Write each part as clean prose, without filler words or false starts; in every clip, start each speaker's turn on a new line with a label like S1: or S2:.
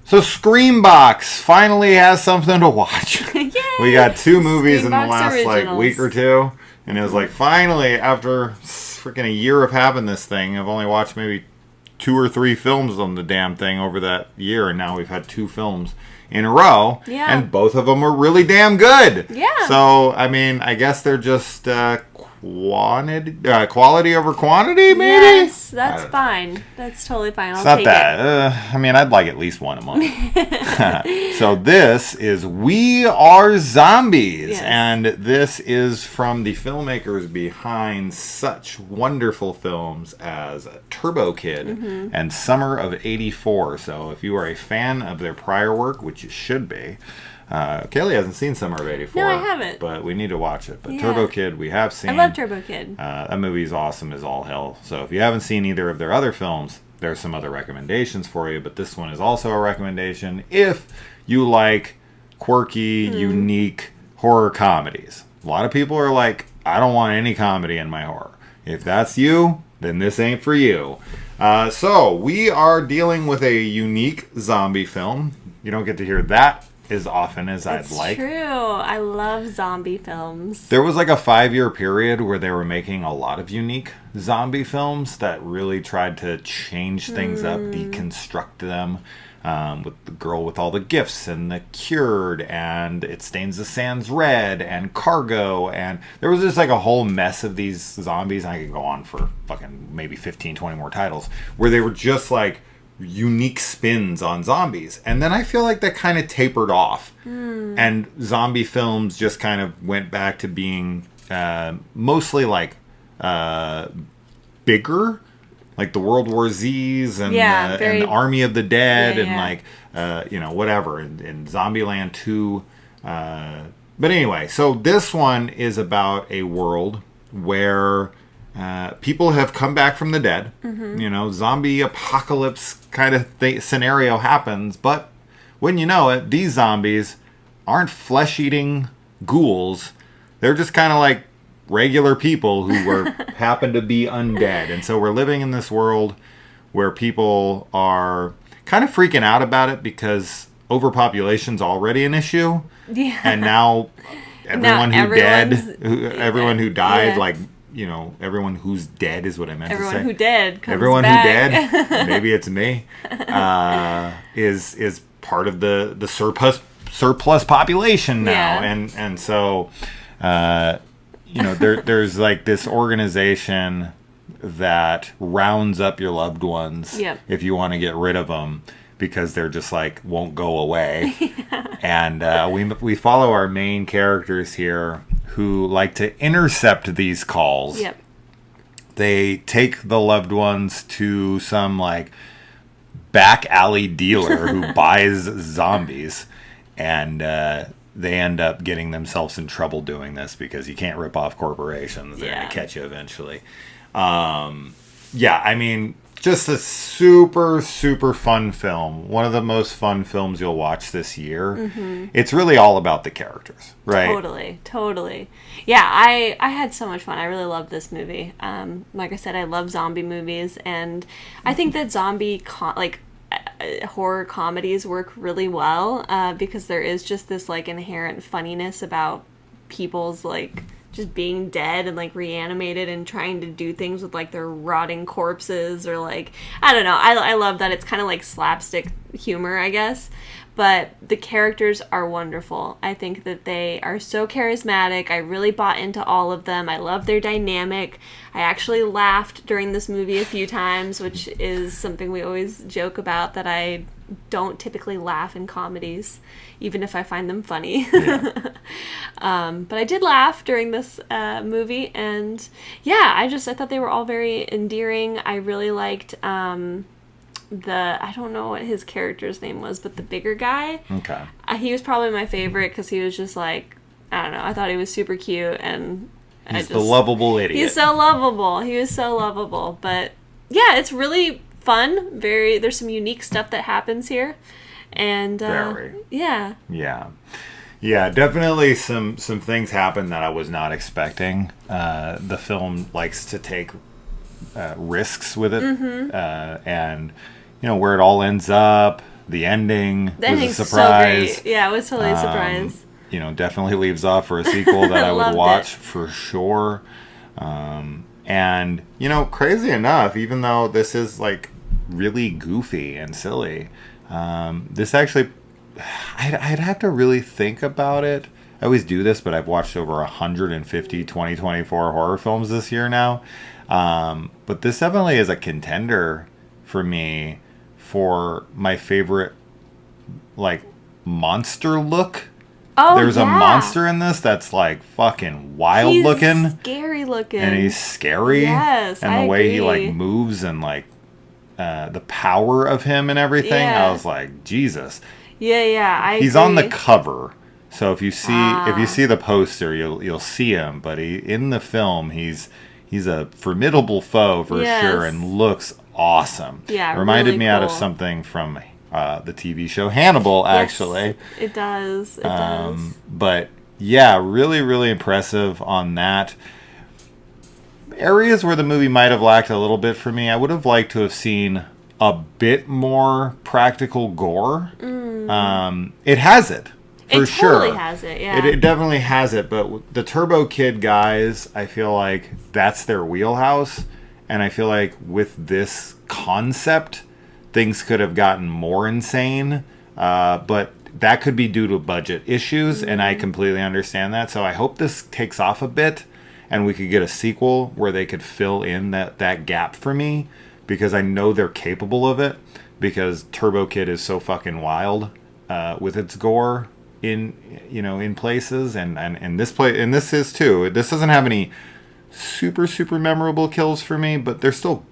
S1: So Screambox finally has something to watch.
S2: Yay!
S1: We got 2 movies in the
S2: Screambox
S1: last
S2: originals.
S1: week or 2. And it was finally, after freaking a year of having this thing, I've only watched maybe 2 or 3 films on the damn thing over that year. And now we've had 2 films in a row.
S2: Yeah.
S1: And both of them are really damn good.
S2: Yeah.
S1: So, I mean, I guess they're just quality over quantity, maybe?
S2: Yes, that's fine. That's totally fine. I'll take it.
S1: I mean, I'd like at least one a month. So this is We Are Zombies.
S2: Yes.
S1: And this is from the filmmakers behind such wonderful films as Turbo Kid and Summer of '84. So if you are a fan of their prior work, which you should be, Kaylee hasn't seen Summer of '84.
S2: No, I haven't.
S1: But we need to watch it. But
S2: Yeah.
S1: Turbo Kid, we have seen.
S2: I love Turbo Kid.
S1: That movie is awesome as all hell. So if you haven't seen either of their other films, there's some other recommendations for you. But this one is also a recommendation if you like quirky, unique horror comedies. A lot of people are like, I don't want any comedy in my horror. If that's you, then this ain't for you. So we are dealing with a unique zombie film. You don't get to hear that as often as I'd like.
S2: True. I love zombie films.
S1: There was like a 5-year period where they were making a lot of unique zombie films that really tried to change things up, deconstruct them. With the girl with all the gifts and The Cured and It Stains the Sands Red and Cargo, and there was just like a whole mess of these zombies. I could go on for fucking maybe 15, 20 more titles where they were just like unique spins on zombies. And then I feel like that kind of tapered off. And zombie films just kind of went back to being mostly like bigger, like the World War Z's and, and the Army of the Dead like, whatever, in Zombieland 2. But anyway, so this one is about a world where people have come back from the dead. Zombie apocalypse kind of scenario happens. But when you know it, these zombies aren't flesh-eating ghouls. They're just kind of like regular people who were happen to be undead. And so we're living in this world where people are kind of freaking out about it because overpopulation's already an issue.
S2: Yeah.
S1: And now everyone who died, like, everyone who's dead is what I meant to say.
S2: Everyone who dead comes
S1: Everyone
S2: back.
S1: who dead, maybe it's me, is part of the surplus population now.
S2: Yeah.
S1: And so there's like this organization that rounds up your loved ones if you want to get rid of them because they're just like won't go away. And we follow our main characters here who like to intercept these calls. They take the loved ones to some like back alley dealer who buys zombies, and they end up getting themselves in trouble doing this because you can't rip off corporations. They're going to catch you eventually. I mean, just a super, super fun film. One of the most fun films you'll watch this year. It's really all about the characters, right?
S2: Totally. Yeah, I had so much fun. I really loved this movie. Like I said, I love zombie movies, and I think that zombie horror comedies work really well because there is just this like inherent funniness about people's like just being dead and like reanimated and trying to do things with like their rotting corpses, or like, I don't know. I love that it's kind of like slapstick humor, I guess. But the characters are wonderful. I think that they are so charismatic. I really bought into all of them. I love their dynamic. I actually laughed during this movie a few times, which is something we always joke about, that I don't typically laugh in comedies, even if I find them funny. But I did laugh during this movie, and I thought they were all very endearing. I really liked I don't know what his character's name was, but the bigger guy.
S1: Okay.
S2: He was probably my favorite because he was just like, I don't know, I thought he was super cute, and
S1: he's the lovable idiot.
S2: He's so lovable. He was so lovable. But yeah, it's really fun. There's some unique stuff that happens here, and yeah, definitely some things happen that I was not expecting. The film likes to take risks with it, and where it all ends up,
S1: The ending
S2: The
S1: was
S2: ending's
S1: a surprise.
S2: so great. Yeah, it was totally a surprise.
S1: You know, definitely leaves off for a sequel that I would watch for sure. And, you know, crazy enough, even though this is like really goofy and silly, this actually, I'd have to really think about it. I always do this, but I've watched over 150 2024 horror films this year now. But this definitely is a contender for me for my favorite, like, monster look.
S2: Oh,
S1: There's a monster in this that's like fucking wild looking.
S2: Scary looking.
S1: And he's scary.
S2: Yes,
S1: and the way he like moves and like the power of him and everything. I was like, Jesus.
S2: Yeah,
S1: he's on the cover. So if you see the poster, you'll see him, but in the film he's a formidable foe for sure and looks awesome. Yeah, it reminded me out of something from the TV show Hannibal, actually.
S2: Yes, it does. It does.
S1: But yeah, really, really impressive on that. Areas where the movie might have lacked a little bit for me, I would have liked to have seen a bit more practical gore. It has it. For sure.
S2: It totally has it, yeah.
S1: It definitely has it, but the Turbo Kid guys, I feel like that's their wheelhouse. And I feel like with this concept, things could have gotten more insane. But that could be due to budget issues, and I completely understand that. So I hope this takes off a bit, and we could get a sequel where they could fill in that gap for me, because I know they're capable of it, because Turbo Kid is so fucking wild with its gore in places, and this is too. This doesn't have any super memorable kills for me, but they're still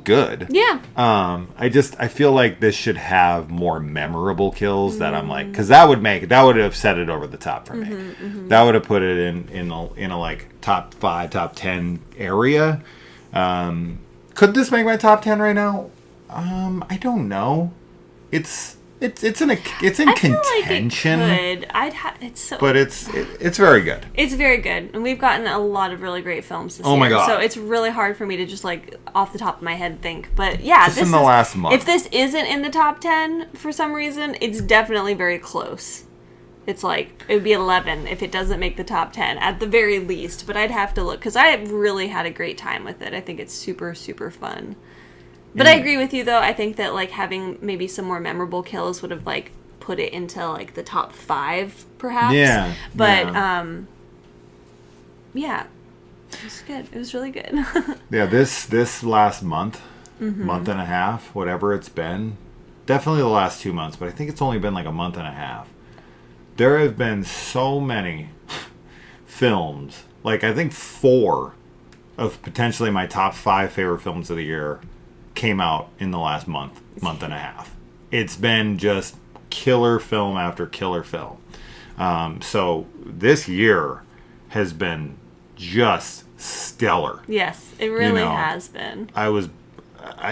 S1: good.
S2: Yeah.
S1: I feel like this should have more memorable kills that I'm like, because that would have set it over the top for me. That would have put it in a like top 5, top 10 area. Could this make my top 10 right now? I don't know. It's in contention.
S2: Like it could.
S1: But it's very good.
S2: It's very good, and we've gotten a lot of really great films this year.
S1: Oh my god!
S2: So it's really hard for me to just like off the top of my head think. But yeah,
S1: this in the last month.
S2: If this isn't in the top 10 for some reason, it's definitely very close. It's like it would be 11 if it doesn't make the top 10 at the very least. But I'd have to look, because I really had a great time with it. I think it's super fun. But I agree with you, though. I think that, like, having maybe some more memorable kills would have, like, put it into, like, the top 5, perhaps.
S1: Yeah.
S2: But, yeah. It was good. It was really good.
S1: Yeah, this last month, month and a half, whatever it's been, definitely the last 2 months, but I think it's only been, like, a month and a half. There have been so many films, like, I think 4 of potentially my top 5 favorite films of the year came out in the last month and a half. It's been just killer film after killer film. So this year has been just stellar.
S2: Yes, it really has been.
S1: I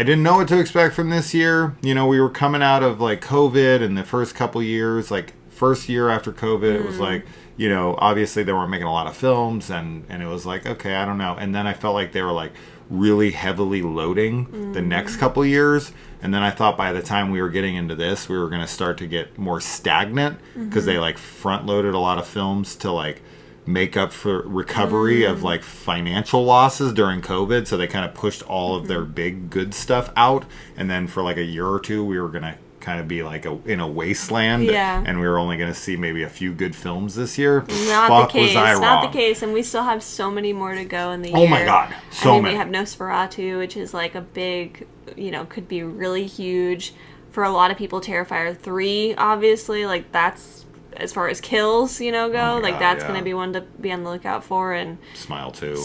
S1: didn't know what to expect from this year. You know, we were coming out of like COVID, and the first couple years, like first year after COVID, it was like, you know, obviously they weren't making a lot of films, and it was like, okay, I don't know. And then I felt like they were like really heavily loading the next couple years, and then I thought by the time we were getting into this, we were going to start to get more stagnant, because they like front loaded a lot of films to like make up for recovery of like financial losses during COVID, so they kind of pushed all of their big good stuff out, and then for like a year or two we were going to kind of be like in a wasteland, and we were only going to see maybe a few good films this year.
S2: Not the case. Not the case, and we still have so many more to go in the year.
S1: Oh my god, so many.
S2: We have Nosferatu, which is like a big, you know, could be really huge for a lot of people. Terrifier 3, obviously, like that's as far as kills, you know, go. Like that's going to be one to be on the lookout for. And Smile 2,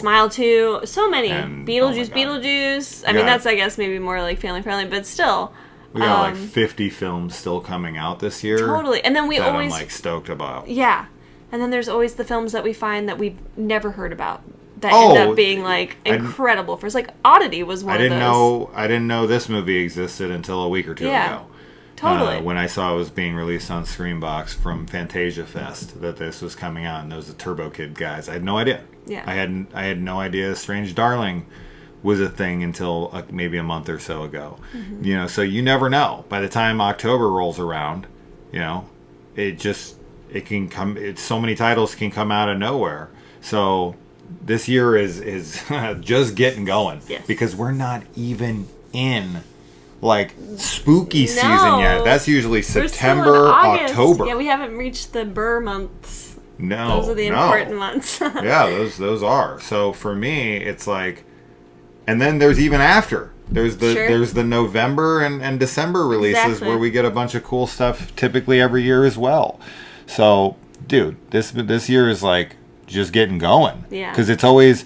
S2: so many. And, Beetlejuice. I mean, that's I guess maybe more like family friendly, but still.
S1: We got like 50 films still coming out this year.
S2: Totally. And then we always...
S1: I'm like stoked about.
S2: Yeah. And then there's always the films that we find that we've never heard about that end up being like incredible for us. Like Oddity was one of those.
S1: I didn't know this movie existed until a week or two ago.
S2: Totally.
S1: When I saw it was being released on Screambox from Fantasia Fest, that this was coming out, and those the Turbo Kid guys. I had no idea.
S2: Yeah.
S1: I had no idea Strange Darling was a thing until maybe a month or so ago. You know, so you never know. By the time October rolls around, you know, it can come. It's so many titles can come out of nowhere. So this year is just getting going because we're not even in like spooky season yet. That's usually September, October.
S2: Yeah, we haven't reached the Burr months.
S1: No,
S2: those are the important months.
S1: Yeah, those are. So for me, it's like, and then there's even after. There's the November and December releases where we get a bunch of cool stuff typically every year as well. So, dude, this year is like just getting going.
S2: Yeah.
S1: Because it's always,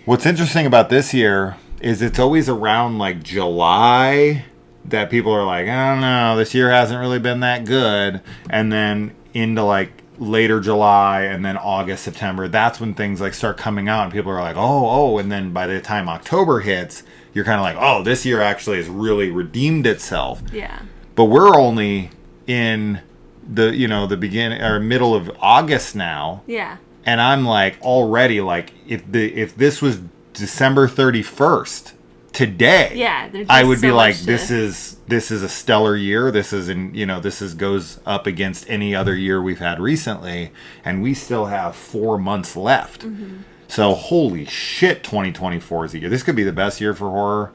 S1: what's interesting about this year is it's always around like July that people are like, I don't know, this year hasn't really been that good. And then into like later July and then August, September, that's when things like start coming out and people are like, oh, and then by the time October hits, you're kind of like, oh, this year actually has really redeemed itself.
S2: Yeah.
S1: But we're only in the beginning or middle of August now.
S2: Yeah.
S1: And I'm like already like if this was December 31st today, I would be like, this is a stellar year. This goes up against any other year we've had recently, and we still have 4 months left. Mm-hmm. So holy shit, 2024 is a year. This could be the best year for horror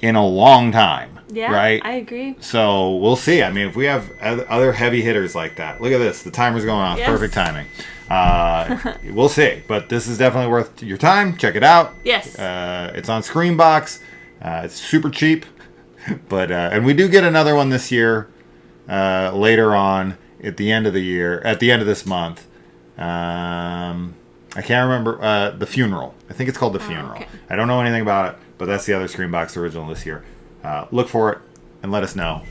S1: in a long time.
S2: Yeah,
S1: right?
S2: I agree.
S1: So we'll see. I mean, if we have other heavy hitters like that, look at this. The timer's going off. Yes. Perfect timing. We'll see. But this is definitely worth your time. Check it out.
S2: Yes.
S1: It's on Screambox. It's super cheap. But and we do get another one this year later on at the end of the year, at the end of this month. I can't remember. The Funeral. I think it's called The Funeral. Okay. I don't know anything about it, but that's the other Screambox original this year. Look for it and let us know.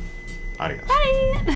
S1: Adios.
S2: Bye.